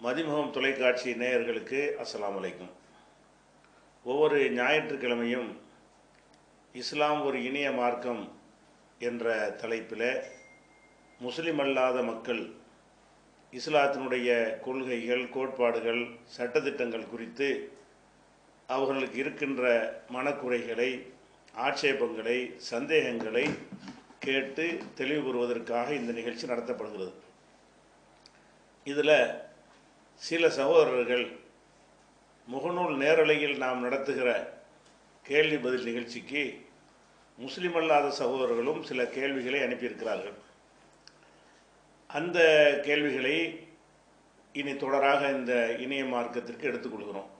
மதிமுகம் தொலைக்காட்சி நேயர்களுக்கு அஸ்ஸலாமு அலைக்கும். ஒவ்வொரு ஞாயிற்றுக்கிழமையும் இஸ்லாம் ஒரு இனிய மார்க்கம் என்ற தலைப்பில் முஸ்லிம் அல்லாத மக்கள் இஸ்லாத்தினுடைய கொள்கைகள், கோட்பாடுகள், சட்டத்திட்டங்கள் குறித்து அவர்களுக்கு இருக்கின்ற மனக்குறைகளை, ஆட்சேபங்களை, சந்தேகங்களை கேட்டு தெளிவு பெறுவதற்காக இந்த நிகழ்ச்சி நடத்தப்படுகிறது. இதில் சில சகோதரர்கள் முகநூல் நேரலையில் நாம் நடத்துகிற கேள்வி பதில் நிகழ்ச்சிக்கு முஸ்லிம் அல்லாத சகோதரர்களும் சில கேள்விகளை அனுப்பியிருக்கிறார்கள். அந்த கேள்விகளை இனி தொடராக இந்த இணைய மார்க்கத்திற்கு எடுத்துக்கொள்கிறோம்.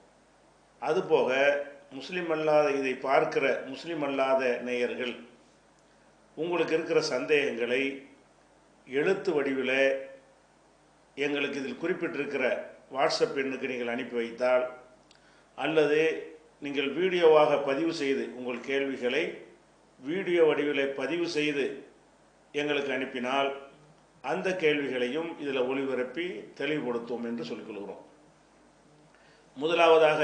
அதுபோக முஸ்லிம் அல்லாத இதை பார்க்கிற முஸ்லிம் அல்லாத நேயர்கள் உங்களுக்கு இருக்கிற சந்தேகங்களை எழுத்து வடிவில் எங்களுக்கு இதில் குறிப்பிட்டிருக்கிற வாட்ஸ்அப் எண்ணுக்கு நீங்கள் அனுப்பி வைத்தால், அல்லது நீங்கள் வீடியோவாக பதிவு செய்து உங்கள் கேள்விகளை வீடியோ வடிவில் பதிவு செய்து எங்களுக்கு அனுப்பினால் அந்த கேள்விகளையும் இதில் ஒளிபரப்பி தெளிவுபடுத்துவோம் என்று சொல்லிக்கொள்கிறோம். முதலாவதாக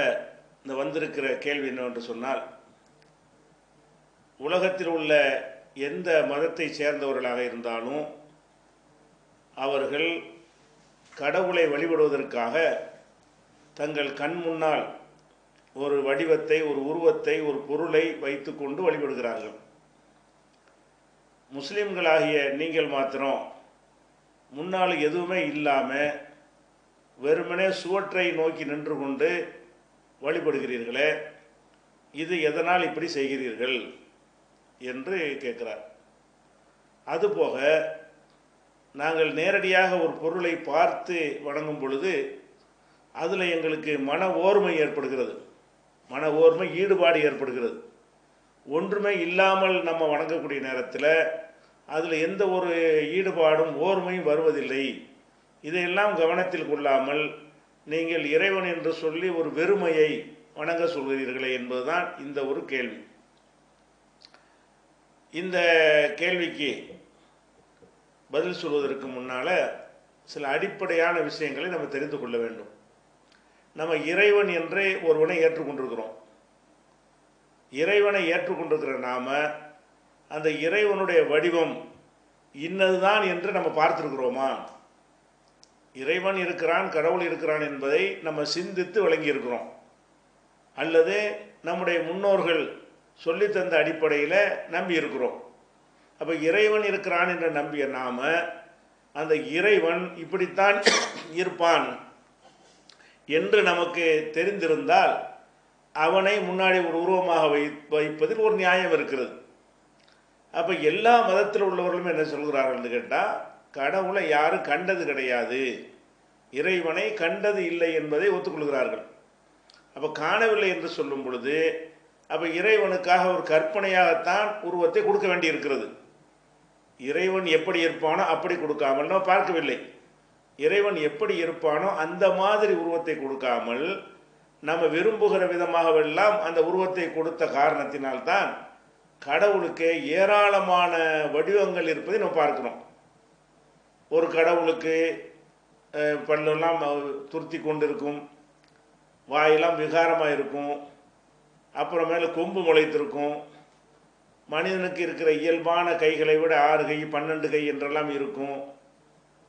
இந்த வந்திருக்கிற கேள்வி என்னவென்று சொன்னால், உலகத்தில் உள்ள எந்த மதத்தை சேர்ந்தவர்களாக இருந்தாலும் அவர்கள் கடவுளை வழிபடுவதற்காக தங்கள் கண் முன்னால் ஒரு வடிவத்தை, ஒரு உருவத்தை, ஒரு பொருளை வைத்து கொண்டு வழிபடுகிறார்கள். முஸ்லிம்களாகிய நீங்கள் மாத்திரம் முன்னால் எதுவுமே இல்லாமல் வெறுமனே சுவற்றை நோக்கி நின்று கொண்டு வழிபடுகிறீர்களே, இது எதனால் இப்படி செய்கிறீர்கள் என்று கேட்கிறார். அதுபோக நாங்கள் நேரடியாக ஒரு பொருளை பார்த்து வணங்கும் பொழுது அதில் எங்களுக்கு மன ஓர்மை ஏற்படுகிறது, மன ஓர்மை, ஈடுபாடு ஏற்படுகிறது. ஒன்றுமே இல்லாமல் நம்ம வணங்கக்கூடிய நேரத்தில் அதில் எந்த ஒரு ஈடுபாடும் ஓர்மையும் வருவதில்லை. இதையெல்லாம் கவனத்தில் கொள்ளாமல் நீங்கள் இறைவன் என்று சொல்லி ஒரு வெறுமையை வணங்க சொல்கிறீர்களே என்பதுதான் இந்த ஒரு கேள்வி. இந்த கேள்விக்கு பதில் சொல்வதற்கு முன்னால் சில அடிப்படையான விஷயங்களை நம்ம தெரிந்து கொள்ள வேண்டும். நம்ம இறைவன் என்றே ஒருவனை ஏற்றுக்கொண்டிருக்கிறோம். இறைவனை ஏற்றுக்கொண்டிருக்கிற நாம அந்த இறைவனுடைய வடிவம் இன்னதுதான் என்று நம்ம பார்த்துருக்கிறோமா? இறைவன் இருக்கிறான், கடவுள் இருக்கிறான் என்பதை நம்ம சிந்தித்து விளங்கி இருக்கிறோம், அல்லது நம்முடைய முன்னோர்கள் சொல்லித்தந்த அடிப்படையில் நம்பி இருக்கிறோம்? அப்போ இறைவன் இருக்கிறான் என்று நம்பிய நாம அந்த இறைவன் இப்படித்தான் இருப்பான் என்று நமக்கு தெரிந்திருந்தால் அவனை முன்னாடி ஒரு உருவமாக வைப்பதில் ஒரு நியாயம் இருக்கிறது. அப்போ எல்லா மதத்தில் உள்ளவர்களும் என்ன சொல்கிறார்கள் என்று கேட்டால், கடவுளை யாரும் கண்டது கிடையாது, இறைவனை கண்டது இல்லை என்பதை ஒத்துக்கொள்கிறார்கள். அப்போ காணவில்லை என்று சொல்லும் பொழுது அப்போ இறைவனுக்காக ஒரு கற்பனையாகத்தான் உருவத்தை கொடுக்க வேண்டி இருக்கிறது. இறைவன் எப்படி இருப்பானோ அப்படி கொடுக்காமல் நம்ம பார்க்கவில்லை. இறைவன் எப்படி இருப்பானோ அந்த மாதிரி உருவத்தை கொடுக்காமல் நம்ம விரும்புகிற விதமாகவெல்லாம் அந்த உருவத்தை கொடுத்த காரணத்தினால்தான் கடவுளுக்கு ஏராளமான வடிவங்கள் இருப்பதை நம்ம பார்க்கிறோம். ஒரு கடவுளுக்கு பல்லெல்லாம் துருத்தி கொண்டு இருக்கும், வாயெல்லாம் விகாரமாக இருக்கும், அப்புறமேல கொம்பு முளைத்திருக்கும், மனிதனுக்கு இருக்கிற இயல்பான கைகளை விட 6 கை 12 கை என்றெல்லாம் இருக்கும்,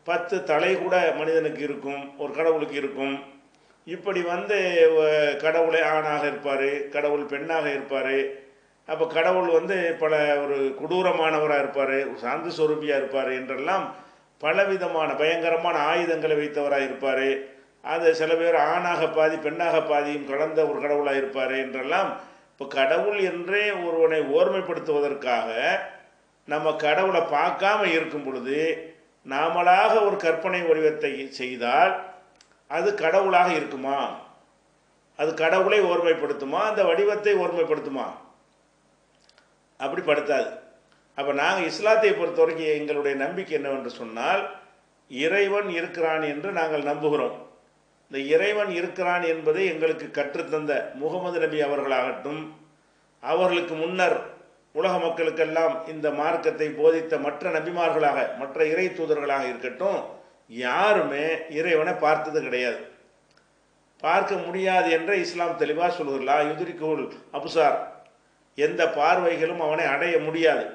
10 தலை கூட மனிதனுக்கு இருக்கும், ஒரு கடவுளுக்கு இருக்கும். இப்படி கடவுளை ஆணாக இருப்பார், கடவுள் பெண்ணாக இருப்பார். அப்போ கடவுள் பல ஒரு கொடூரமானவராக இருப்பார், சாந்த சொரூபியாக இருப்பார் என்றெல்லாம் பலவிதமான பயங்கரமான ஆயுதங்களை வைத்தவராக இருப்பார். அது சில பேர் ஆணாக பாதி பெண்ணாக பாதியும் கலந்த ஒரு கடவுளாக இருப்பார் என்றெல்லாம். இப்போ கடவுள் என்றே ஒருவனை ஓர்மைப்படுத்துவதற்காக நம்ம கடவுளை பார்க்காம இருக்கும் பொழுது நாமளாக ஒரு கற்பனை வடிவத்தை செய்தால் அது கடவுளாக இருக்குமா? அது கடவுளை ஓர்மைப்படுத்துமா? அந்த வடிவத்தை ஓர்மைப்படுத்துமா? அப்படி படுத்தாது. அப்போ நாங்கள் இஸ்லாத்தை பொறுத்த வரைக்கும் எங்களுடைய நம்பிக்கை என்னவென்று சொன்னால், இறைவன் இருக்கிறான் என்று நாங்கள் நம்புகிறோம். இந்த இறைவன் இருக்கிறான் என்பதை எங்களுக்கு கற்றுத்தந்த முகமது நபி அவர்களாகட்டும், அவர்களுக்கு முன்னர் உலக மக்களுக்கெல்லாம் இந்த மார்க்கத்தை போதித்த மற்ற நபிமார்களாக, மற்ற இறை தூதர்களாக இருக்கட்டும், யாருமே இறைவனை பார்த்தது கிடையாது, பார்க்க முடியாது என்ற இஸ்லாம் தெளிவாக சொல்லுகிறா. யுதுரிக்குல் அபுசார், எந்த பார்வைகளும் அவனை அடைய முடியாது.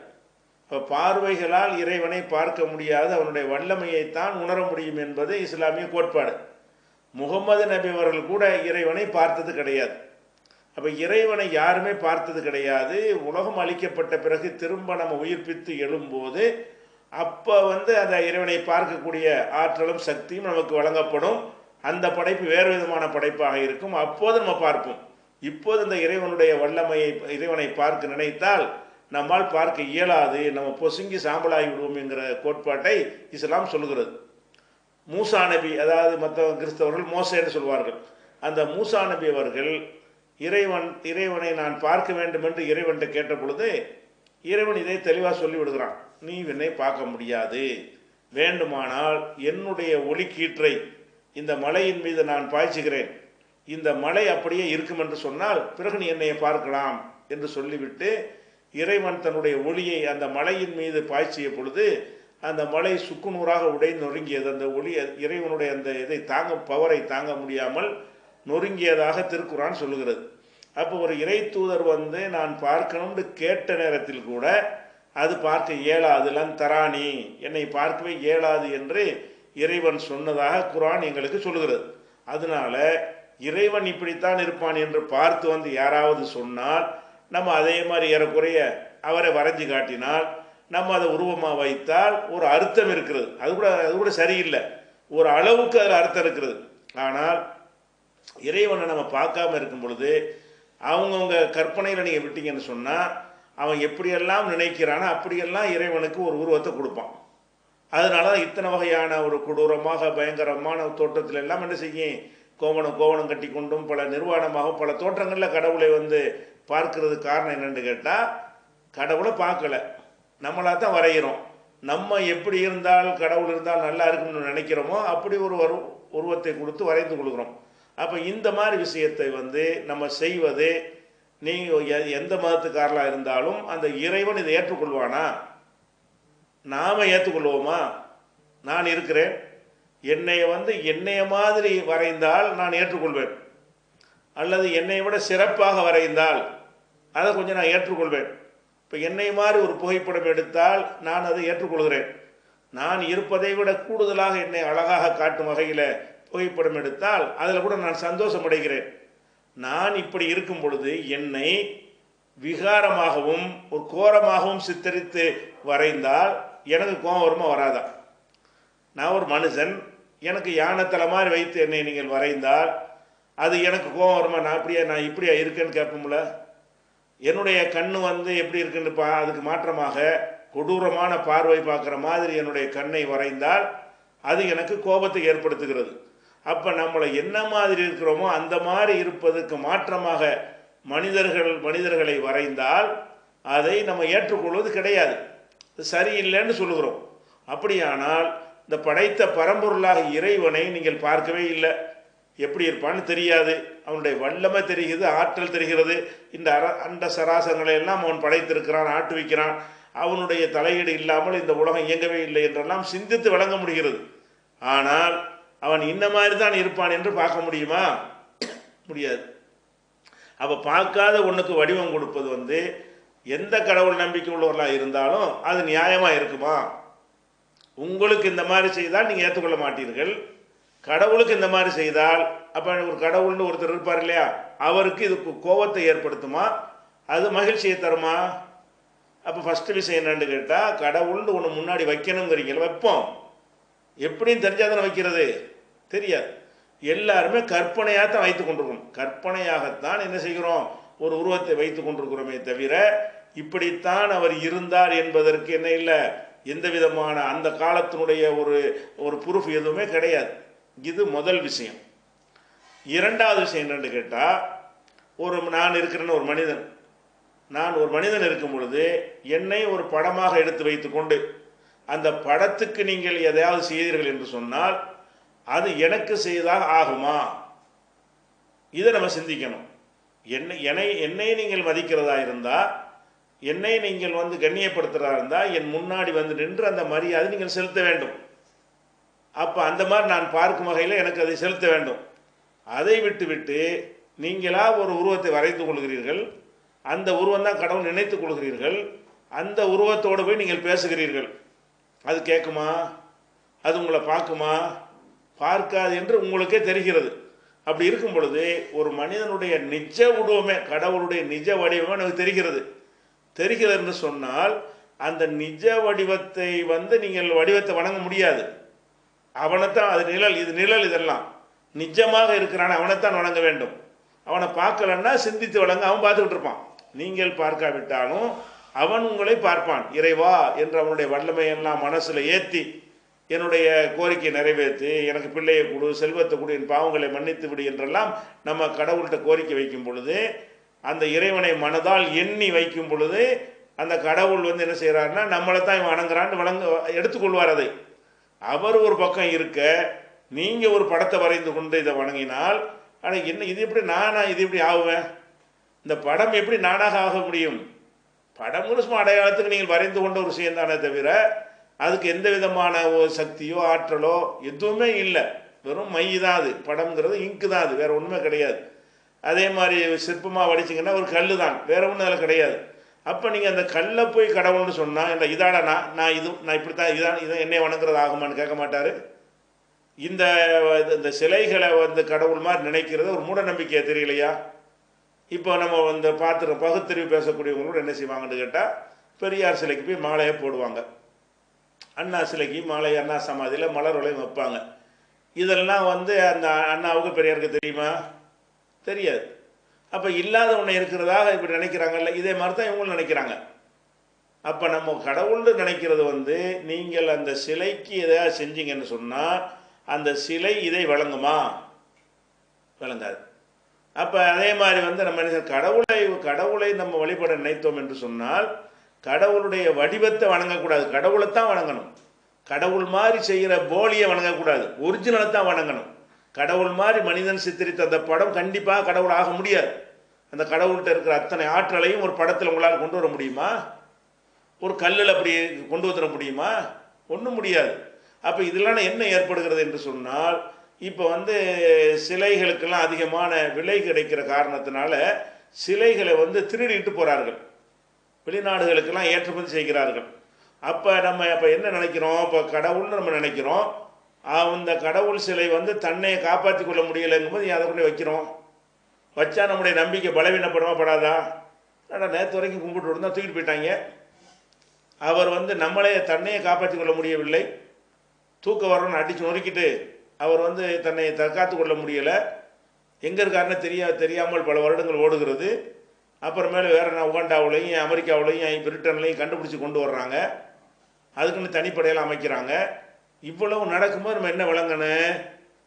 இப்போ பார்வைகளால் இறைவனை பார்க்க முடியாது, அவனுடைய வல்லமையைத்தான் உணர முடியும் என்பது இஸ்லாமிய கோட்பாடு. முகமது நபி அவர்கள் கூட இறைவனை பார்த்தது கிடையாது. அப்போ இறைவனை யாருமே பார்த்தது கிடையாது. உலகம் அளிக்கப்பட்ட பிறகு திரும்ப நம்ம உயிர்ப்பித்து எழும்போது அப்போ அந்த இறைவனை பார்க்கக்கூடிய ஆற்றலும் சக்தியும் நமக்கு வழங்கப்படும். அந்த படைப்பு வேறு விதமான படைப்பாக இருக்கும். அப்போது நம்ம பார்ப்போம். இப்போது இந்த இறைவனுடைய வல்லமையை, இறைவனை பார்க்க நினைத்தால் நம்மால் பார்க்க இயலாது, நம்ம பொசுங்கி சாம்பலாகி விடுவோம் என்கிற கோட்பாட்டை இஸ்லாம் சொல்கிறது. மூசா நபி, அதாவது மற்ற கிறிஸ்தவர்கள் மோசேன்னு சொல்வார்கள், அந்த மூசா நபி அவர்கள் இறைவனை நான் பார்க்க வேண்டும் என்று இறைவன்கிட்ட கேட்ட பொழுது இறைவன் இதை தெளிவாக சொல்லி விடுகிறான். நீ என்னை பார்க்க முடியாது, வேண்டுமானால் என்னுடைய ஒளிக்கீற்றை இந்த மலையின் மீது நான் பாய்ச்சுகிறேன், இந்த மலை அப்படியே இருக்கும் என்று சொன்னால் பிறகு நீ என்னை பார்க்கலாம் என்று சொல்லிவிட்டு இறைவன் தன்னுடைய ஒளியை அந்த மலையின் மீது பாய்ச்சிய பொழுது அந்த மலை சுக்குநூறாக உடைந்து நொறுங்கியது. அந்த ஒளி இறைவனுடைய அந்த பவரை தாங்க முடியாமல் நொறுங்கியதாக திருக்குரான் சொல்லுகிறது. அப்போ ஒரு இறை தூதர் நான் பார்க்கணும்னு கேட்ட நேரத்தில் கூட அது பார்க்க இயலாது, லன் தராணி, என்னை பார்க்கவே இயலாது என்று இறைவன் சொன்னதாக குரான் எங்களுக்கு சொல்லுகிறது. அதனால இறைவன் இப்படித்தான் இருப்பான் என்று பார்த்து யாராவது சொன்னால் நம்ம அதே மாதிரி ஏறக்குறைய அவரை வரைஞ்சி காட்டினால் நம்ம அதை உருவமாக வைத்தால் ஒரு அர்த்தம் இருக்கிறது. அது கூட சரியில்லை, ஒரு அளவுக்கு அதில் அர்த்தம் இருக்கிறது. ஆனால் இறைவனை நம்ம பார்க்காம இருக்கும் பொழுது அவங்கவுங்க கற்பனையில் நீங்கள் விட்டீங்கன்னு சொன்னால் அவன் எப்படியெல்லாம் நினைக்கிறானோ அப்படியெல்லாம் இறைவனுக்கு ஒரு உருவத்தை கொடுப்பான். அதனால தான் இத்தனை வகையான ஒரு கொடூரமாக பயங்கரமான தோற்றத்தில் எல்லாம் என்ன செய்யும், கோவணம் கட்டி கொண்டும் பல நிர்வாணமாக பல தோற்றங்களில் கடவுளை பார்க்கறது காரணம் என்னென்னு கேட்டால், கடவுளை பார்க்கல, நம்மளாக தான் வரைகிறோம். நம்ம எப்படி இருந்தால் கடவுள் இருந்தால் நல்லா இருக்கும்னு நினைக்கிறோமோ அப்படி ஒரு உருவத்தை கொடுத்து வரைந்து கொடுக்குறோம். அப்போ இந்த மாதிரி விஷயத்தை நம்ம செய்வது, நீங்கள் எந்த மதத்துக்காரலாக இருந்தாலும் அந்த இறைவன் இதை ஏற்றுக்கொள்வானா? நாம் ஏற்றுக்கொள்வோமா? நான் இருக்கிறேன், என்னைய மாதிரி வரைந்தால் நான் ஏற்றுக்கொள்வேன், அல்லது என்னை விட சிறப்பாக வரைந்தால் அதை கொஞ்சம் நான் ஏற்றுக்கொள்வேன். இப்போ என்னை மாதிரி ஒரு புகைப்படம் எடுத்தால் நான் அதை ஏற்றுக்கொள்கிறேன். நான் இருப்பதை விட கூடுதலாக என்னை அழகாக காட்டும் வகையில் புகைப்படம் எடுத்தால் அதில் கூட நான் சந்தோஷம் அடைகிறேன். நான் இப்படி இருக்கும் பொழுது என்னை விகாரமாகவும் ஒரு கோரமாகவும் சித்தரித்து வரைந்தால் எனக்கு கோபம் வருமா வராதா? நான் ஒரு மனுஷன், எனக்கு யானைத்தலை மாதிரி வைத்து என்னை நீங்கள் வரைந்தால் அது எனக்கு கோபம் வருமா? நான் இப்படியா இருக்கேன்னு கேட்போம்ல. என்னுடைய கண்ணு எப்படி இருக்குன்னு அதுக்கு மாற்றமாக கொடூரமான பார்வை பார்க்குற மாதிரி என்னுடைய கண்ணை வரைந்தால் அது எனக்கு கோபத்தை ஏற்படுத்துகிறது. அப்போ நம்மளை என்ன மாதிரி இருக்கிறோமோ அந்த மாதிரி இருப்பதற்கு மாற்றமாக மனிதர்களை வரைந்தால் அதை நம்ம ஏற்றுக்கொள்வது கிடையாது, சரியில்லைன்னு சொல்லுகிறோம். அப்படியானால் இந்த படைத்த பரம்பொருளாக இறைவனை நீங்கள் பார்க்கவே இல்லை, எப்படி இருப்பான்னு தெரியாது, அவனுடைய வல்லமை தெரிகிறது, ஆற்றல் தெரிகிறது, இந்த அண்ட சராசரங்களை எல்லாம் அவன் படைத்திருக்கிறான், ஆட்டுவிக்கிறான், அவனுடைய தலையீடு இல்லாமல் இந்த உலகம் இயங்கவே இல்லை என்றெல்லாம் சிந்தித்து வழங்க முடிகிறது. ஆனால் அவன் இந்த மாதிரி தான் இருப்பான் என்று பார்க்க முடியுமா? முடியாது. அப்போ பார்க்காத ஒன்றுக்கு வடிவம் கொடுப்பது எந்த கடவுள் நம்பிக்கை உள்ளவர்களாக இருந்தாலும் அது நியாயமாக இருக்குமா? உங்களுக்கு இந்த மாதிரி செய்தால் நீங்கள் ஏற்றுக்கொள்ள மாட்டீர்கள், கடவுளுக்கு இந்த மாதிரி செய்தால், அப்போ ஒரு கடவுள்னு ஒருத்தர் இருப்பார் இல்லையா, அவருக்கு இதுக்கு கோபத்தை ஏற்படுத்துமா, அது மகிழ்ச்சியை தருமா? அப்போ ஃபஸ்ட்டு விஷயம் என்னன்னு கேட்டால், கடவுள்னு ஒன்று முன்னாடி வைக்கணுங்கிறீங்களா, வைப்போம், எப்படின்னு தெரிஞ்சால் தானே வைக்கிறது, தெரியாது. எல்லாருமே கற்பனையாக தான் வைத்து கொண்டிருக்கணும், கற்பனையாகத்தான் என்ன செய்கிறோம், ஒரு உருவத்தை வைத்து கொண்டிருக்கிறோமே தவிர இப்படித்தான் அவர் இருந்தார் என்பதற்கு என்ன இல்லை, எந்த விதமான அந்த காலத்தினுடைய ஒரு ப்ரூஃப் எதுவுமே கிடையாது. இது முதல் விஷயம். இரண்டாவது விஷயம் என்னன்னு கேட்டால், நான் இருக்கிறேன்னு ஒரு மனிதன், நான் ஒரு மனிதன் இருக்கும் பொழுது என்னை ஒரு படமாக எடுத்து வைத்துக்கொண்டு அந்த படத்துக்கு நீங்கள் எதையாவது செய்தீர்கள் என்று சொன்னால் அது எனக்கு செய்தாக ஆகுமா? இதை நம்ம சிந்திக்கணும். என்னை நீங்கள் மதிக்கிறதா இருந்தால், என்னை நீங்கள் கண்ணியப்படுத்துகிறதா இருந்தால் என் முன்னாடி நின்று அந்த மரியாதை நீங்கள் செலுத்த வேண்டும். அப்போ அந்த மாதிரி நான் பார்க்கும் வகையில் எனக்கு அதை செலுத்த வேண்டும். அதை விட்டு நீங்களா ஒரு உருவத்தை வரைந்து கொள்கிறீர்கள். அந்த உருவம் தான் கடவுள் நினைத்து கொள்கிறீர்கள். அந்த உருவத்தோடு போய் நீங்கள் பேசுகிறீர்கள். அது கேட்குமா? அது உங்களை பார்க்குமா? பார்க்காது என்று உங்களுக்கே தெரிகிறது. அப்படி இருக்கும் பொழுது ஒரு மனிதனுடைய நிஜ உருவமே, கடவுளுடைய நிஜ வடிவமே நமக்கு தெரிகிறது என்று சொன்னால், அந்த நிஜ வடிவத்தை நீங்கள் வடிவத்தை வணங்க முடியாது. அவனைத்தான், அது நிழல், இது நிழல், இதெல்லாம் நிஜமாக இருக்கிறான், அவனைத்தான் வணங்க வேண்டும். அவனை பார்க்கலன்னா சிந்தித்து வணங்க அவன் பார்த்துக்கிட்டு இருப்பான். நீங்கள் பார்க்காவிட்டாலும் அவன் உங்களை பார்ப்பான். இறைவா என்று அவனுடைய வல்லமையெல்லாம் மனசில் ஏற்றி, என்னுடைய கோரிக்கையை நிறைவேற்றி, எனக்கு பிள்ளையை கொடு, செல்வத்தை கொடு, என் பாவங்களை மன்னித்து விடு என்றெல்லாம் நம்ம கடவுள்கிட்ட கோரிக்கை வைக்கும் பொழுது, அந்த இறைவனை மனதால் எண்ணி வைக்கும் பொழுது, அந்த கடவுள் என்ன செய்கிறாருன்னா நம்மளை தான் வணங்குறான்னு எடுத்துக்கொள்வார். அதை அவர் ஒரு பக்கம் இருக்க, நீங்கள் ஒரு படத்தை வரைந்து கொண்டு இதை வணங்கினால், ஆனால் என்ன இது எப்படி இது எப்படி ஆகுவேன்? இந்த படம் எப்படி நானாக ஆக முடியும்? படம் சும்மா அடையாளத்துக்கு நீங்கள் வரைந்து கொண்ட ஒரு விஷயம் தானே தவிர, அதுக்கு எந்த விதமான ஒரு சக்தியோ ஆற்றலோ எதுவுமே இல்லை. வெறும் மை தான் அது. படம்ங்கிறது இங்கு தான், அது வேறு ஒன்றுமே கிடையாது. அதே மாதிரி சிற்பமாக வடிச்சிங்கன்னா ஒரு கல் தான், வேறு ஒன்றும் அதில் கிடையாது. அப்போ நீங்கள் அந்த கல்லை போய் கடவுள்னு சொன்னால், இல்லை இதாடா நான் இப்படி தான், இதான் என்னை வணங்குறது ஆகுமான்னு கேட்க மாட்டார். இந்த சிலைகளை கடவுள் மாதிரி நினைக்கிறது ஒரு மூட நம்பிக்கையை தெரியலையா? இப்போ நம்ம பார்த்துருக்கோம், பகுத்தறிவு பேசக்கூடியவங்களோட என்ன செய்வாங்கன்னு கேட்டால், பெரியார் சிலைக்கு போய் மாலையை போடுவாங்க, அண்ணா சிலைக்கு மாலை, அண்ணா சமாதியில் மலர் வளையம் வைப்பாங்க. இதெல்லாம் அந்த அண்ணாவுக்கு பெரியாருக்கு தெரியுமா? தெரியாது. அப்போ இல்லாத ஒன்று இருக்கிறதாக இப்படி நினைக்கிறாங்கல்ல, இதே மாதிரி தான் இவங்களும் நினைக்கிறாங்க. அப்போ நம்ம கடவுள்னு நினைக்கிறது நீங்கள் அந்த சிலைக்கு எதாவது செஞ்சீங்கன்னு சொன்னால், அந்த சிலை இதை வழங்குமா? வழங்காது. அப்போ அதே மாதிரி நம்ம கடவுளை நம்ம வழிபட நினைத்தோம் என்று சொன்னால், கடவுளுடைய வடிவத்தை வணங்கக்கூடாது, கடவுளைத்தான் வணங்கணும். கடவுள் மாதிரி செய்கிற போலியை வணங்கக்கூடாது, ஒரிஜினலை தான் வணங்கணும். கடவுள் மாதிரி மனிதன் சித்தரித்த அந்த படம் கண்டிப்பாக கடவுள் ஆக முடியாது. அந்த கடவுள்கிட்ட இருக்கிற அத்தனை ஆற்றலையும் ஒரு படத்தில் உங்களால் கொண்டு வர முடியுமா? ஒரு கல்லில் அப்படி கொண்டு வந்துட முடியுமா? ஒன்றும் முடியாது. அப்போ இதெல்லாம் என்ன ஏற்படுகிறது என்று சொன்னால், இப்போ சிலைகளுக்கெல்லாம் அதிகமான விலை கிடைக்கிற காரணத்தினால சிலைகளை திருடிட்டு போகிறார்கள், வெளிநாடுகளுக்கெல்லாம் ஏற்றுமதி செய்கிறார்கள். அப்போ நம்ம என்ன நினைக்கிறோம்? இப்போ கடவுள்னு நம்ம நினைக்கிறோம். அந்த கடவுள் சிலை தன்னை காப்பாற்றி கொள்ள முடியலைங்கும்போது அதை கொண்டு வைக்கிறோம். வச்சா நம்முடைய நம்பிக்கை பலவீனப்படுமா படாதா? நேற்று வரைக்கும் கும்பிட்டு இருந்தால் தூக்கிட்டு போயிட்டாங்க. அவர் நம்மளே தன்னையே காப்பாற்றி கொள்ள முடியவில்லை, தூக்க வரணும்னு அடித்து நொறுக்கிட்டு அவர் தன்னை தற்காத்து கொள்ள முடியலை. எங்கே இருக்காருன்னு தெரியாமல் பல வருடங்கள் ஓடுகிறது. அப்புறமேல வேறு உகாண்டாவிலையும் அமெரிக்காவிலையும் பிரிட்டன்லையும் கண்டுபிடிச்சி கொண்டு வர்றாங்க. அதுக்குன்னு தனிப்படையெல்லாம் அமைக்கிறாங்க. இவ்வளவு நடக்கும்போது நம்ம என்ன விளங்கணும்?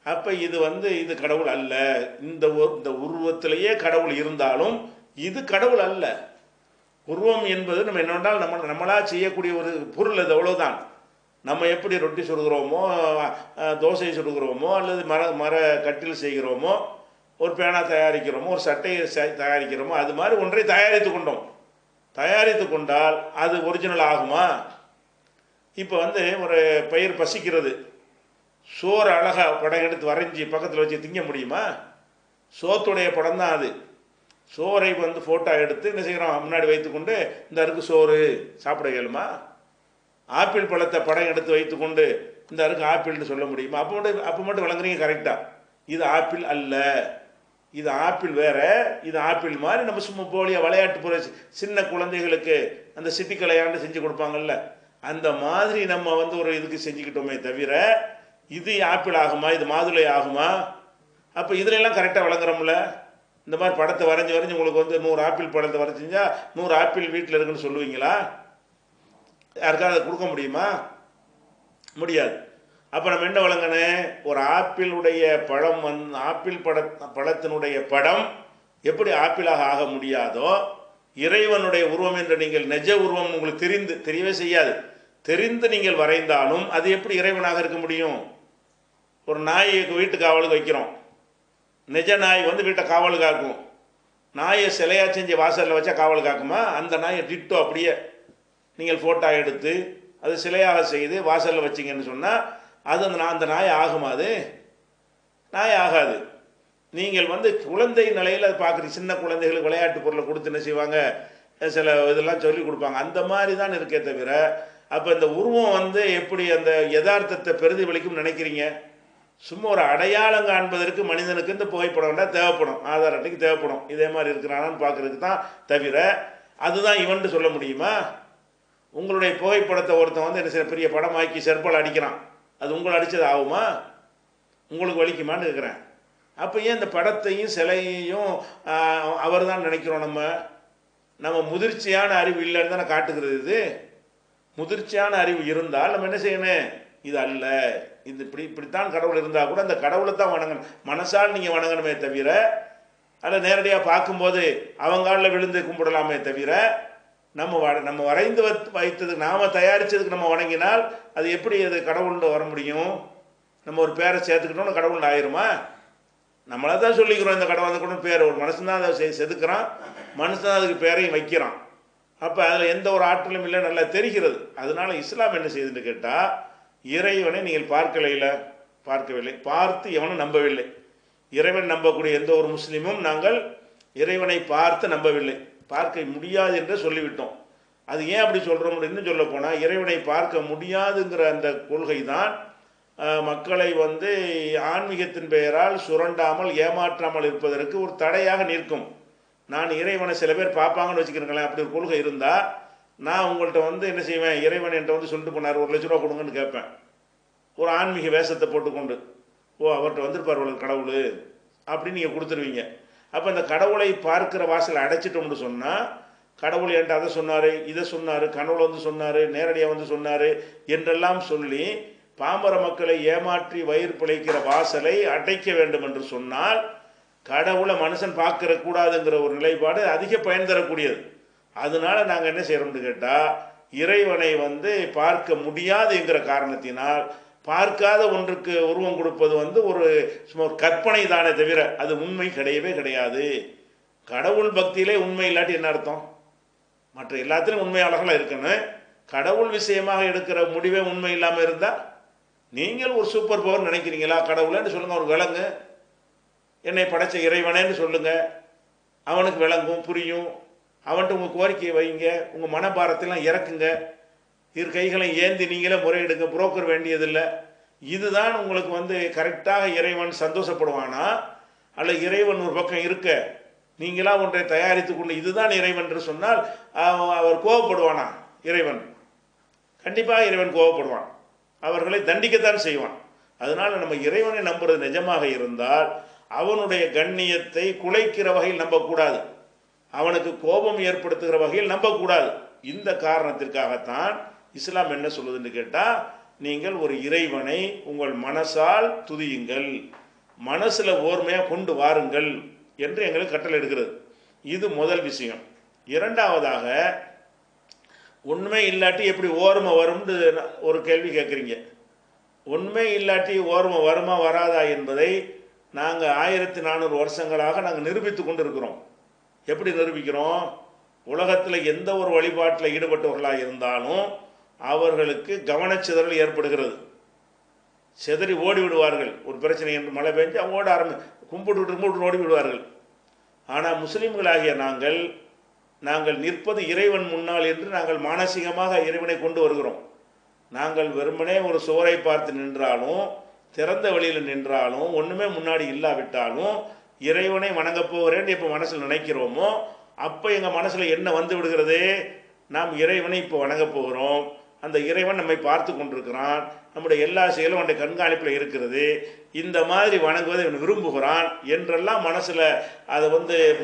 அப்போ இது கடவுள் அல்ல. இந்த உருவத்திலேயே கடவுள் இருந்தாலும் இது கடவுள் அல்ல. உருவம் என்பது நம்ம என்னென்றால் நம்மளாக செய்யக்கூடிய ஒரு பொருள், அது அவ்வளோதான். நம்ம எப்படி ரொட்டி சுடுகிறோமோ, தோசை சுடுகிறோமோ, அல்லது மர கட்டில் செய்கிறோமோ, ஒரு பேனா தயாரிக்கிறோமோ, ஒரு சட்டையை தயாரிக்கிறோமோ, அது மாதிரி ஒன்றை தயாரித்து கொண்டால் அது ஒரிஜினல் ஆகுமா? இப்போ ஒரு பயிர் பசிக்கிறது, சோறு அழகாக படம் எடுத்து வரைஞ்சி பக்கத்தில் வச்சு திங்க முடியுமா? சோத்துடைய படம் தான் அது. சோறை ஃபோட்டோ எடுத்து என்ன செய்கிறோம், முன்னாடி வைத்துக்கொண்டு இந்த அருக்கு சோறு சாப்பிட இயலுமா? ஆப்பிள் பழத்தை படம் எடுத்து வைத்துக்கொண்டு இந்த அருக்கு ஆப்பிள்னு சொல்ல முடியுமா? அப்போ மட்டும் விளங்குறீங்க கரெக்டாக. இது ஆப்பிள் அல்ல, இது ஆப்பிள் வேற, இது ஆப்பிள் மாதிரி நம்ம சும்மா போலியா விளையாட்டு போகிற சின்ன குழந்தைகளுக்கு அந்த சிட்டி கலையாண்டு செஞ்சு கொடுப்பாங்கல்ல, அந்த மாதிரி நம்ம ஒரு இதுக்கு செஞ்சுக்கிட்டோமே தவிர, இது ஆப்பிள் ஆகுமா, இது மாதுளை ஆகுமா? அப்போ இதுலெல்லாம் கரெக்டாக விளங்குறோம்ல. இந்த மாதிரி படத்தை வரைஞ்சி உங்களுக்கு 100 ஆப்பிள் பழத்தை வரைஞ்சிஞ்சா 100 ஆப்பிள் வீட்டில் இருக்குன்னு சொல்லுவீங்களா? யாருக்காவது அதை கொடுக்க முடியுமா? முடியாது. அப்போ நம்ம என்ன விளங்கணும்? ஒரு ஆப்பிளுடைய பழம் ஆப்பிள் பழத்தினுடைய படம் எப்படி ஆப்பிளாக ஆக முடியாதோ, இறைவனுடைய உருவம் என்று நீங்கள் நிஜ உருவம் உங்களுக்கு தெரியவே செய்யாது. தெரிந்து நீங்கள் வரைந்தாலும் அது எப்படி இறைவனாக இருக்க முடியும்? ஒரு நாயை வீட்டு காவலுக்கு வைக்கிறோம், நிஜ நாய் வீட்டை காவல் காக்கும். நாயை சிலையாக செஞ்சு வாசலில் வச்சா காவல் காக்குமா? அந்த நாயை டிட்டோ அப்படியே நீங்கள் ஃபோட்டோ எடுத்து அது சிலையாக செய்து வாசலில் வச்சிங்கன்னு சொன்னால் அது அந்த நாய் ஆகுமா? அது நாய் ஆகாது. நீங்கள் குழந்தை நிலையில் அதை பார்க்குறீங்க. சின்ன குழந்தைகளுக்கு விளையாட்டு பொருளை கொடுத்து என்ன செய்வாங்க, சில இதெல்லாம் சொல்லி கொடுப்பாங்க. அந்த மாதிரி தான் இருக்கே தவிர, அப்போ இந்த உருவம் எப்படி அந்த யதார்த்தத்தை பிரதிபலிக்கும் நினைக்கிறீங்க? சும்மா ஒரு அடையாளம் காண்பதற்கு மனிதனுக்கு இந்த புகைப்படம் வேண்டாம், தேவைப்படும், ஆதார் அட்டைக்கு தேவைப்படும், இதே மாதிரி இருக்கிறானான்னு பார்க்குறதுக்கு தான் தவிர, அதுதான் இவன்ட்டு சொல்ல முடியுமா? உங்களுடைய புகைப்படத்தை ஒருத்தன் என்ன செய்ய பெரிய படமாக்கி செருப்பால் அடிக்கிறான், அது உங்களை அடித்தது ஆகுமா? உங்களுக்கு வலிக்குமான்னு கேட்குறேன். அப்போ ஏன் இந்த படத்தையும் சிலையையும் அவர் தான் நினைக்கிறோம்? நம்ம முதிர்ச்சியான அறிவு இல்லைன்னு தானே காட்டுகிறது. இது முதிர்ச்சியான அறிவு இருந்தால் நம்ம என்ன செய்யணும்? இது அல்ல, இது இப்படித்தான் கடவுள் இருந்தால் கூட அந்த கடவுளை தான் வணங்கணும், மனசால் நீங்கள் வணங்கணுமே தவிர, அதில் நேரடியாக பார்க்கும்போது அவங்காலில் விழுந்து கும்பிடலாமே தவிர, நம்ம வரைந்து வைத்ததுக்கு நாம் தயாரித்ததுக்கு நம்ம வணங்கினால் அது எப்படி அது கடவுள்னு வர முடியும்? நம்ம ஒரு பேரை சேர்த்துக்கிட்டோம்னு கடவுள் ஆயிருமா? நம்மளை தான் சொல்லிக்கிறோம் இந்த கடவுள் கூட பேர், ஒரு மனுஷன் தான் அதை செதுக்கிறான், மனுஷன் தான் அதுக்கு பேரையும் வைக்கிறான். அப்போ அதில் எந்த ஒரு ஆற்றலும் இல்லை, நல்லா தெரிகிறது. அதனால இஸ்லாம் என்ன செய்யுதுன்னு கேட்டால், இறைவனை நீங்கள் பார்க்கவில்லை, பார்த்து எவனும் நம்பவில்லை. இறைவன் நம்பக்கூடிய எந்த ஒரு முஸ்லீமும் நாங்கள் இறைவனை பார்த்து நம்பவில்லை, பார்க்க முடியாது என்று சொல்லிவிட்டோம். அது ஏன் அப்படி சொல்கிறோம்? இன்னும் சொல்ல போனால், இறைவனை பார்க்க முடியாதுங்கிற அந்த கொள்கை தான் மக்களை ஆன்மீகத்தின் பெயரால் சுரண்டாமல் ஏமாற்றாமல் இருப்பதற்கு ஒரு தடையாக நிற்கும். நான் இறைவனை சில பேர் பார்ப்பாங்கன்னு வச்சுக்கிறேங்களேன், அப்படி ஒரு கொள்கை இருந்தால் நான் உங்கள்கிட்ட என்ன செய்வேன், இறைவன் என்கிட்ட சொல்லிட்டு போனார், 1 லட்ச ரூபா கொடுங்கன்னு கேட்பேன். ஒரு ஆன்மீக வேஷத்தை போட்டுக்கொண்டு, அவர்கிட்ட வந்திருப்பார் கடவுள் அப்படின்னு நீங்கள் கொடுத்துருவீங்க. அப்போ இந்த கடவுளை பார்க்குற வாசலை அடைச்சிட்டோம்னு சொன்னால், கடவுள் என்கிட்ட அதை சொன்னார், இதை சொன்னார், கனவுல சொன்னார், நேரடியாக சொன்னார் என்றெல்லாம் சொல்லி பாமர மக்களை ஏமாற்றி வயிறு பிழைக்கிற வாசலை அடைக்க வேண்டும் என்று சொன்னால், கடவுளை மனுஷன் பார்க்கற கூடாதுங்கிற ஒரு நிலைப்பாடு அதிக பயன் தரக்கூடியது. அதனால நாங்கள் என்ன செய்கிறோம்னு கேட்டால், இறைவனை பார்க்க முடியாது என்கிற காரணத்தினால் பார்க்காத ஒன்றுக்கு உருவம் கொடுப்பது ஒரு சும்மா ஒரு கற்பனை தானே தவிர அது உண்மை கிடையவே கிடையாது. கடவுள் பக்தியிலே உண்மை இல்லாட்டி என்ன அர்த்தம்? மற்ற எல்லாத்திலும் உண்மையாளர்களாக இருக்கணும், கடவுள் விஷயமாக எடுக்கிற முடிவே உண்மை இல்லாமல் இருந்தால், நீங்கள் ஒரு சூப்பர் பவர் நினைக்கிறீங்களா கடவுளைன்னு சொல்லுங்கள், ஒரு விலங்கு என்னை படைச்ச இறைவனேன்னு சொல்லுங்கள், அவனுக்கு விளங்கும், புரியும். அவன்கிட்ட உங்கள் கோரிக்கையை வைங்க, உங்கள் மனபாரத்தெல்லாம் இறக்குங்க, இரு கைகளை ஏந்தி நீங்களே முறையிடுங்க, புரோக்கர் வேண்டியதில்லை. இதுதான் உங்களுக்கு கரெக்டாக இறைவன் சந்தோஷப்படுவானா? அல்ல இறைவன் ஒரு பக்கம் இருக்க நீங்களாம் ஒன்றை தயாரித்து கொண்டு இதுதான் இறைவன் என்று சொன்னால் அவர் கோபப்படுவானா? இறைவன் கண்டிப்பாக இறைவன் கோபப்படுவான், அவர்களை தண்டிக்கத்தான் செய்வான். அதனால் நம்ம இறைவனை நம்புறது நிஜமாக இருந்தால் அவனுடைய கண்ணியத்தை குலைக்கிற வகையில் நம்பக்கூடாது, அவனுக்கு கோபம் ஏற்படுத்துகிற வகையில் நம்பக்கூடாது. இந்த காரணத்திற்காகத்தான் இஸ்லாம் என்ன சொல்லுதுன்னு கேட்டால், நீங்கள் ஒரு இறைவனை உங்கள் மனசால் துதியுங்கள், மனசில் ஓர்மையாக கொண்டு வாருங்கள் என்று எங்களுக்கு கட்டளை எடுக்கிறது. இது முதல் விஷயம். இரண்டாவதாக, உண்மை இல்லாட்டி எப்படி ஓர்மை வரும்னு ஒரு கேள்வி கேட்குறீங்க. உண்மை இல்லாட்டி ஓர்மை வருமா வராதா என்பதை நாங்கள் 1400 வருஷங்களாக நாங்கள் நிரூபித்து கொண்டு இருக்கிறோம். எப்படி நிரூபிக்கிறோம்? உலகத்தில் எந்த ஒரு வழிபாட்டில் ஈடுபட்டவர்களாக இருந்தாலும் அவர்களுக்கு கவனச்சிதறல் ஏற்படுகிறது, சிதறி ஓடி விடுவார்கள். ஒரு பிரச்சனை என்று மழை பெஞ்சு அவங்க ஓட கும்பிட்டு ஓடி விடுவார்கள். ஆனால் முஸ்லீம்களாகிய நாங்கள் நிற்பது இறைவன் முன்னால் என்று நாங்கள் மானசீகமாக இறைவனை கொண்டு வருகிறோம். நாங்கள் வெறுமனே ஒரு சுவரை பார்த்து நின்றாலும், திறந்த வழியில் நின்றாலும், ஒன்றுமே முன்னாடி இல்லாவிட்டாலும் இறைவனை வணங்கப் போகிறேன் எப்போ மனசில் நினைக்கிறோமோ அப்போ எங்கள் மனசில் என்ன வந்து விடுகிறது? நாம் இறைவனை இப்போ வணங்கப் போகிறோம், அந்த இறைவன் நம்மை பார்த்து கொண்டிருக்கிறான், நம்முடைய எல்லா செயலும் அவனுடைய கண்காணிப்பில் இருக்கிறது, இந்த மாதிரி வணங்குவதை இவன் விரும்புகிறான் என்றெல்லாம் மனசில் அதை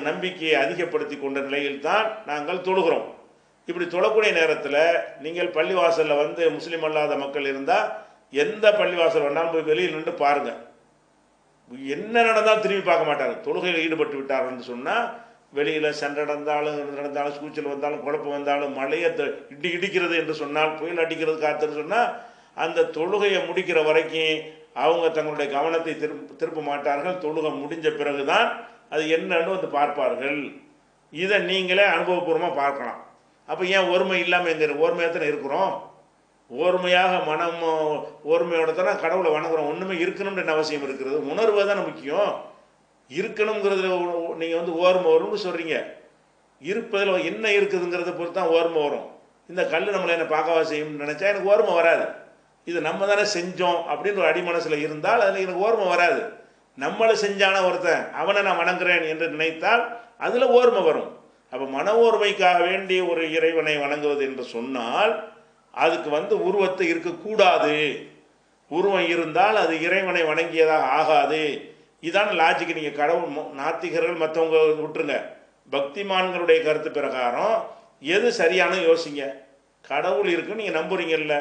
நம்பிக்கையை அதிகப்படுத்தி கொண்ட நிலையில் தான் நாங்கள் தொழுகிறோம். இப்படி தொழக்கூடிய நேரத்தில் நீங்கள் பள்ளிவாசலில் முஸ்லீம் அல்லாத மக்கள் இருந்தால் எந்த பள்ளிவாசல் வேண்டாலும் போய் வெளியில் நின்று பாருங்கள், என்ன நடந்தாலும் திரும்பி பார்க்க மாட்டாங்க. தொழுகையில் ஈடுபட்டு விட்டார்கள் சொன்னால் வெளியில் சண்டை நடந்தாலும் கூச்சல் வந்தாலும் குழப்பம் வந்தாலும் மழையை இடிக்கிறது என்று சொன்னால், புயல் அடிக்கிறது காத்துன்னு சொன்னால், அந்த தொழுகையை முடிக்கிற வரைக்கும் அவங்க தங்களுடைய கவனத்தை திருப்ப மாட்டார்கள். தொழுகை முடிஞ்ச பிறகு தான் அது என்னன்னு பார்ப்பார்கள். இதை நீங்களே அனுபவபூர்வமாக பார்க்கலாம். அப்போ ஏன் ஒருமை இல்லாமல் எங்கே ஒருமையாக தானே இருக்கிறோம்? ஓர்மையாக மனம் ஓர்மையோட தானே கடவுளை வணங்குறோம். ஒன்றுமே இருக்கணும்னு அவசியம் இருக்கிறது, உணர்வு தானே முக்கியம். இருக்கணுங்கிறதுல நீங்கள் வந்து ஓர்மை வரும்னு சொல்கிறீங்க. இருப்பதில் என்ன இருக்குதுங்கிறத பொறுத்து தான் ஓர்மை வரும். இந்த கல் நம்மளை என்ன பார்க்கவா செய்யும்னு நினச்சா எனக்கு ஓர்மை வராது. இது நம்ம தானே செஞ்சோம் அப்படின்னு ஒரு அடிமனசில் இருந்தால் அதில் எனக்கு ஓர்மை வராது. நம்மளை செஞ்சான ஒருத்தன் அவனை நான் வணங்குறேன் என்று நினைத்தால் அதில் ஓர்மை வரும். அப்போ மன ஓர்மைக்காக வேண்டிய ஒரு இறைவனை வணங்குவது என்று சொன்னால் அதுக்கு வந்து உருவத்தை இருக்கக்கூடாது. உருவம் இருந்தால் அது இறைவனை வணங்கியதாக ஆகாது. இதான லாஜிக்கு. நீங்கள் கடவுள் நாத்திகர்கள் மற்றவங்க விட்டுருங்க, பக்திமான்களுடைய கருத்து பிரகாரம் எது சரியான யோசிங்க. கடவுள் இருக்குன்னு நீங்கள் நம்புறீங்கல்ல,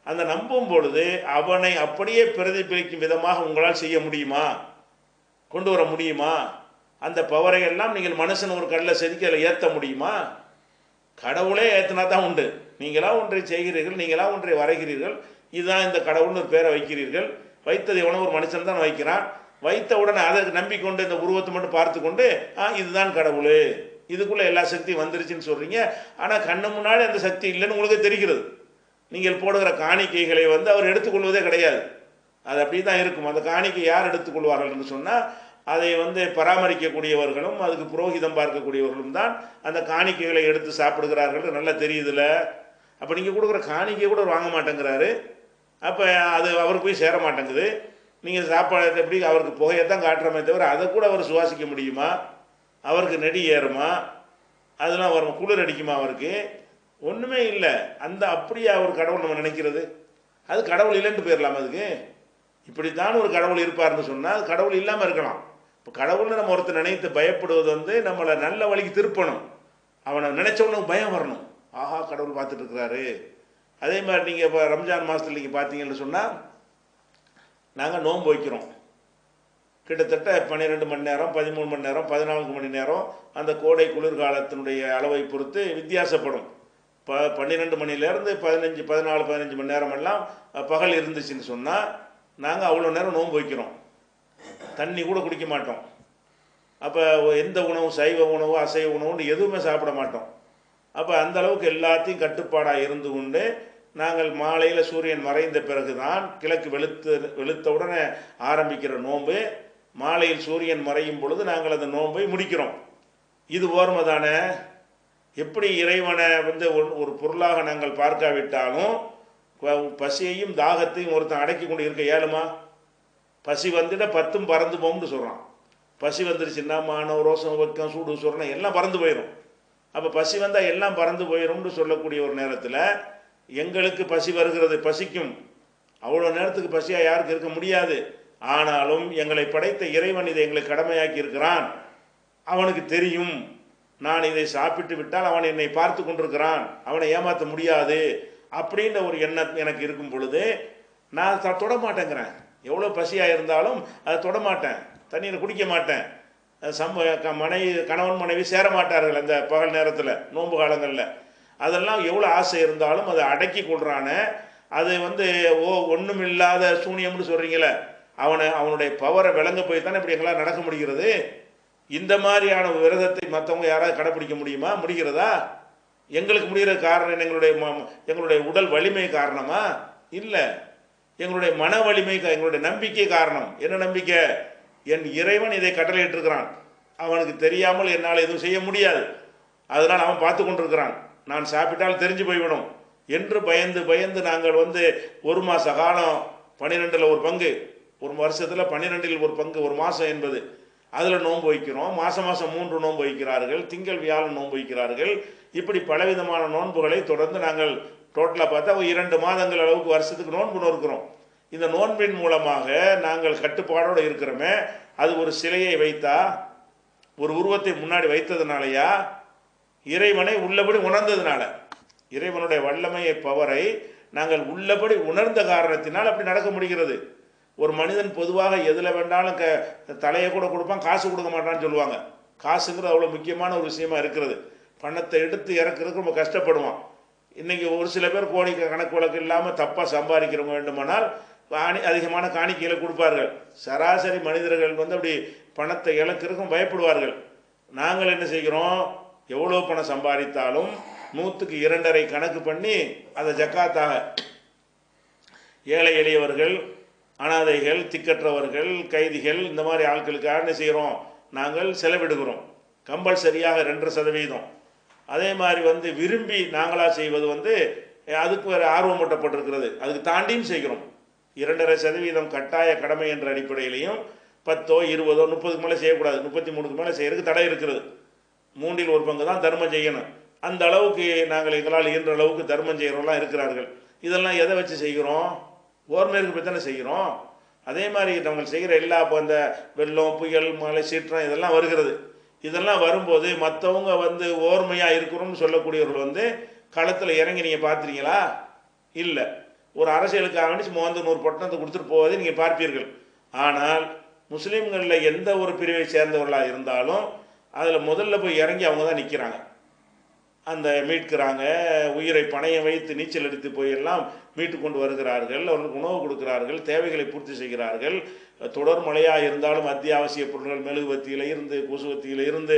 அந்த நம்பும் பொழுது அவனை அப்படியே பிரதிபலிக்கும் விதமாக உங்களால் செய்ய முடியுமா, கொண்டு வர முடியுமா? அந்த பவரை எல்லாம் நீங்கள் மனுஷன் ஒரு கல்லை செதுக்கி அதில் ஏற்ற முடியுமா? கடவுளே ஏற்றினா தான் உண்டு. நீங்களாக ஒன்றை செய்கிறீர்கள், நீங்களாக ஒன்றை வரைகிறீர்கள், இதுதான் இந்த கடவுள்னு ஒரு பேரை வைக்கிறீர்கள். வைத்தது எவனோ ஒரு மனுஷன் தான் வைக்கிறான். வைத்த உடனே அதை நம்பிக்கொண்டு இந்த உருவத்தை மட்டும் பார்த்து கொண்டு இதுதான் கடவுள், இதுக்குள்ளே எல்லா சக்தியும் வந்துருச்சுன்னு சொல்கிறீங்க. ஆனால் கண்ணு முன்னாடி அந்த சக்தி இல்லைன்னு உங்களுக்கு தெரிகிறது. நீங்கள் போடுகிற காணிக்கைகளை வந்து அவர் எடுத்துக்கொள்வதே கிடையாது. அது அப்படி தான் இருக்கும். அந்த காணிக்கை யார் எடுத்துக்கொள்வார்கள் என்று சொன்னால் அதை வந்து பராமரிக்கக்கூடியவர்களும் அதுக்கு புரோகிதம் பார்க்கக்கூடியவர்களும் தான் அந்த காணிக்கைகளை எடுத்து சாப்பிடுகிறார்கள். நல்லா தெரியுதுல்ல. அப்போ நீங்கள் கொடுக்குற காணிக்கையை கூட வாங்க மாட்டேங்கிறாரு. அப்போ அது அவருக்கு போய் சேர மாட்டேங்குது. நீங்கள் சாப்பாடு எப்படி அவருக்கு புகையை தான் காட்டுறமே தவிர அதை கூட அவர் சுவாசிக்க முடியுமா? அவருக்கு நெடி ஏறுமா? அதெல்லாம் வரும், குளிர் அடிக்குமா அவருக்கு? ஒன்றுமே இல்லை. அந்த அப்படியே அவர் கடவுள் நம்ம நினைக்கிறது, அது கடவுள் இல்லைன்ட்டு போயிடலாம். அதுக்கு இப்படித்தான் ஒரு கடவுள் இருப்பார்னு சொன்னால் கடவுள் இல்லாமல் இருக்கலாம். இப்போ கடவுள்னு நம்ம ஒருத்தர் நினைத்து பயப்படுவது வந்து நம்மளை நல்ல வழிக்கு திருப்பணும். அவனை நினைச்சவனுக்கு பயம் வரணும். ஆஹா கடவுள் பார்த்துட்டு இருக்கிறாரு. அதே மாதிரி நீங்கள் இப்போ ரம்ஜான் மாதத்தில் நீங்கள் பார்த்தீங்கன்னு சொன்னால் நாங்கள் நோன்பு வைக்கிறோம். கிட்டத்தட்ட 12 மணி நேரம், 13 மணி நேரம், 14 மணி நேரம் அந்த கோடை குளிர்காலத்தினுடைய அளவை பொறுத்து வித்தியாசப்படும். 12 மணிலேருந்து 15, 14, 15 மணி நேரம் எல்லாம் பகல் இருந்துச்சுன்னு சொன்னால் நாங்கள் அவ்வளோ நேரம் நோன்பு வைக்கிறோம். தண்ணி கூட குடிக்க மாட்டோம். அப்போ எந்த உணவும், சைவ உணவு அசைவ உணவுன்னு எதுவுமே சாப்பிட மாட்டோம். அப்போ அந்த அளவுக்கு எல்லாத்தையும் கட்டுப்பாடாக இருந்து கொண்டு நாங்கள் மாலையில் சூரியன் மறைந்த பிறகு தான் கிழக்கு வெளுத்த உடனே ஆரம்பிக்கிற நோன்பு. மாலையில் சூரியன் மறையும் பொழுது நாங்கள் அந்த நோன்பை முடிக்கிறோம். இது ஓர்மை தானே? எப்படி இறைவனை வந்து ஒரு பொருளாக நாங்கள் பார்க்காவிட்டாலும் பசியையும் தாகத்தையும் ஒருத்தன் அடக்கி கொண்டு இருக்க இயலுமா? பசி வந்துட 10 பறந்து போகும்னு சொல்கிறான். பசி வந்துருச்சுன்னா மானம், ரோசம், வெக்கம், சூடு, சொரணம் எல்லாம் பறந்து போயிடும். அப்போ பசி வந்தால் எல்லாம் பறந்து போயிடும்னு சொல்லக்கூடிய ஒரு நேரத்தில் எங்களுக்கு பசி வருகிறது, பசிக்கும். அவ்வளோ நேரத்துக்கு பசியாக யாருக்கு இருக்க முடியாது. ஆனாலும் எங்களை படைத்த இறைவன் இதை எங்களுக்கு கடமையாக்கி இருக்கிறான். அவனுக்கு தெரியும் நான் இதை சாப்பிட்டு விட்டால் அவன் என்னை பார்த்து கொண்டிருக்கிறான், அவனை ஏமாற்ற முடியாது அப்படின்ற ஒரு எண்ணம் எனக்கு இருக்கும் பொழுது நான் தொட மாட்டேங்கிறேன். எவ்வளோ பசியாக இருந்தாலும் அதை தொடமாட்டேன், தண்ணீரை குடிக்க மாட்டேன். கணவன் மனைவி சேர மாட்டார்கள் அந்த பகல் நேரத்தில், நோன்பு காலங்களில். அதெல்லாம் எவ்வளோ ஆசை இருந்தாலும் அதை அடக்கி கொள்றானே, அது வந்து ஒன்றும் இல்லாத சூனியம்னு சொல்கிறீங்களே, அவனுடைய பவரை விளங்க போய் தானே இப்படி எங்களால் நடக்க முடிகிறது. இந்த மாதிரியான விரதத்தை மற்றவங்க யாராவது கடைப்பிடிக்க முடியுமா? முடிகிறதா? எங்களுக்கு முடிகிற காரணம் எங்களுடைய உடல் வலிமை காரணமா? இல்லை, எங்களுடைய மன வலிமை, எங்களுடைய நம்பிக்கை காரணம். என்ன நம்பிக்கை? என் இறைவன் இதை கட்டளையிட்டிருக்கிறான், அவனுக்கு தெரியாமல் என்னால் எதுவும் செய்ய முடியாது, அதனால் அவன் பார்த்து கொண்டிருக்கிறான், நான் சாப்பிட்டால் தெரிஞ்சு போய்விடும் என்று பயந்து பயந்து நாங்கள் வந்து 1 மாத காலம் 12ல் ஒரு பங்கு, ஒரு வருஷத்தில் 12ல் ஒரு பங்கு, ஒரு மாதம் என்பது, அதில் நோன்பு வைக்கிறோம். மாதம் 3 நோன்பு வைக்கிறார்கள், திங்கள் வியாழன் நோன்பு வைக்கிறார்கள். இப்படி பலவிதமான நோன்புகளை தொடர்ந்து நாங்கள் டோட்டலாக பார்த்தா 2 மாதங்கள் அளவுக்கு வருஷத்துக்கு நோன்பு நோக்கிறோம். இந்த நோன்பின் மூலமாக நாங்கள் கட்டுப்பாடோடு இருக்கிறோமே, அது ஒரு சிலையை வைத்தா, ஒரு உருவத்தை முன்னாடி வைத்ததுனாலயா? இறைவனை உள்ளபடி உணர்ந்ததுனால. இறைவனுடைய வல்லமையை, பவரை நாங்கள் உள்ளபடி உணர்ந்த காரணத்தினால் அப்படி நடக்க முடிகிறது. ஒரு மனிதன் பொதுவாக எதில் வேண்டாலும் தலையை கூட கொடுப்பான், காசு கொடுக்க மாட்டான்னு சொல்லுவாங்க. காசுங்கிறது அவ்வளோ முக்கியமான ஒரு விஷயமா இருக்கிறது. பணத்தை எடுத்து இறக்குறதுக்கு ரொம்ப கஷ்டப்படுவான். இன்றைக்கி ஒரு சில பேர் கோடி கணக்கு வழக்கு இல்லாமல் தப்பாக சம்பாதிக்கிறவங்க வேண்டுமானால் அதிகமான காணிக்கைகளை கொடுப்பார்கள். சராசரி மனிதர்கள் வந்து அப்படி பணத்தை இழக்கிறதுக்கும் பயப்படுவார்கள். நாங்கள் என்ன செய்கிறோம்? எவ்வளோ பணம் சம்பாதித்தாலும் 100க்கு 2.5 கணக்கு பண்ணி அதை ஜக்காத்தாக ஏழை எளியவர்கள், அனாதைகள், திக்கற்றவர்கள், கைதிகள், இந்த மாதிரி ஆட்களுக்காக என்ன செய்கிறோம், நாங்கள் செலவிடுகிறோம். கம்பல்சரியாக 2.5%. அதே மாதிரி விரும்பி நாங்களாக செய்வது அதுக்கு வேறு ஆர்வமூட்டப்பட்டிருக்கிறது. அதுக்கு தாண்டியும் செய்கிறோம். 2.5% கட்டாய கடமை என்ற அடிப்படையிலையும் 10, 20, 30க்கு மேலே செய்யக்கூடாது. 33க்கு மேலே செய்யறதுக்கு தடை இருக்கிறது. 3 1 பங்கு தான் தர்மம் செய்யணும். அந்த அளவுக்கு நாங்கள் எங்களால் இயன்ற அளவுக்கு தர்மம் செய்கிறவங்களாம் இருக்கிறார்கள். இதெல்லாம் எதை வச்சு செய்கிறோம்? ஓர்மேற்கு பற்றி தானே செய்கிறோம். அதே மாதிரி நாங்கள் செய்கிற எல்லா இப்போ இந்த வெள்ளம், புயல், மழை, சீற்றம் இதெல்லாம் வருகிறது. இதெல்லாம் வரும்போது மற்றவங்க ஓர்மையாக இருக்கிறோம்னு சொல்லக்கூடியவர்கள் களத்தில் இறங்கி நீங்கள் பார்த்துறீங்களா? இல்லை. ஒரு அரசியலுக்காக வேண்டி 100 பொட்டணத்தை கொடுத்துட்டு போவதை நீங்கள் பார்ப்பீர்கள். ஆனால் முஸ்லீம்களில் எந்த ஒரு பிரிவை சேர்ந்தவர்களாக இருந்தாலும் அதில் முதல்ல போய் இறங்கி அவங்க தான் நிற்கிறாங்க. அந்த மீட்கிறாங்க, உயிரை பணையம் வைத்து நீச்சல் அடித்து போய் எல்லாம் மீட்டு கொண்டு வருகிறார்கள். அவர்களுக்கு உணவு கொடுக்கிறார்கள், தேவைகளை பூர்த்தி செய்கிறார்கள். தொடர் மழையாக இருந்தாலும் அத்தியாவசிய பொருட்கள் மெழுகுவத்தியில் இருந்து, கொசுவத்தியில் இருந்து,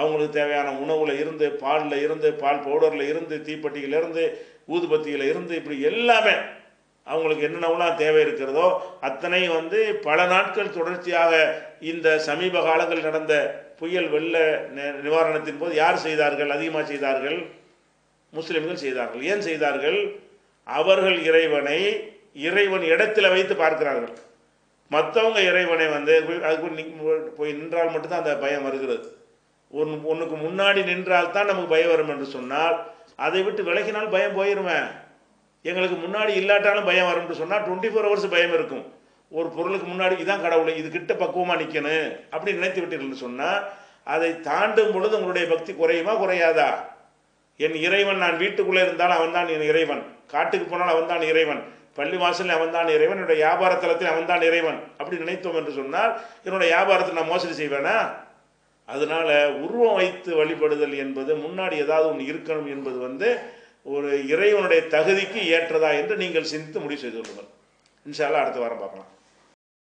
அவங்களுக்கு தேவையான உணவில் இருந்து, பாலில் இருந்து, பால் பவுடரில் இருந்து, தீப்பெட்டியிலிருந்து, ஊதுபத்தியில் இருந்து, இப்படி எல்லாமே அவங்களுக்கு என்னென்னலாம் தேவை இருக்கிறதோ அத்தனை பல நாட்கள் தொடர்ச்சியாக இந்த சமீப காலங்கள் நடந்த புயல் வெள்ள நிவாரணத்தின் போது யார் செய்தார்கள்? அதிகமாக செய்தார்கள் முஸ்லிம்கள் செய்தார்கள். ஏன் செய்தார்கள்? அவர்கள் இறைவனை இறைவன் இடத்துல வைத்து பார்க்கிறார்கள். மற்றவங்க இறைவனை அதுக்கு போய் நின்றால் மட்டும்தான் அந்த பயம் வருகிறது. ஒன்றுக்கு முன்னாடி நின்றால் தான் நமக்கு பயம் வரும் என்று சொன்னால், அதை விட்டு விலகினால் பயம் போயிருவேன். எங்களுக்கு முன்னாடி இல்லாட்டாலும் பயம் வரும்னு சொன்னால் 24 hours பயம் இருக்கும். ஒரு பொருளுக்கு முன்னாடி இதான் கடவுளை, இது கிட்ட பக்குவமாக நிற்கணும் அப்படி நினைத்து விட்டீர்கள்னு சொன்னால், அதை தாண்டும் பொழுது உங்களுடைய பக்தி குறையுமா குறையாதா? என் இறைவன், நான் வீட்டுக்குள்ளே இருந்தாலும் அவன் தான் என் இறைவன், காட்டுக்கு போனாலும் அவன் தான் இறைவன், பள்ளி வாசலில் அவன் தான் இறைவன், என்னுடைய வியாபார தலத்தில் அவன் தான் இறைவன் அப்படி நினைத்தோம் என்று சொன்னால் என்னுடைய வியாபாரத்தை நான் மோசடி செய்வேனா? அதனால உருவம் வைத்து வழிபடுதல் என்பது முன்னாடி ஏதாவது ஒன்று இருக்கணும் என்பது ஒரு இறைவனுடைய தகுதிக்கு ஏற்றதா என்று நீங்கள் சிந்தித்து முடிவு செய்து கொள்ளுங்கள். இன்ஷா அல்லாஹ் அடுத்த வாரம் பார்க்கலாம்.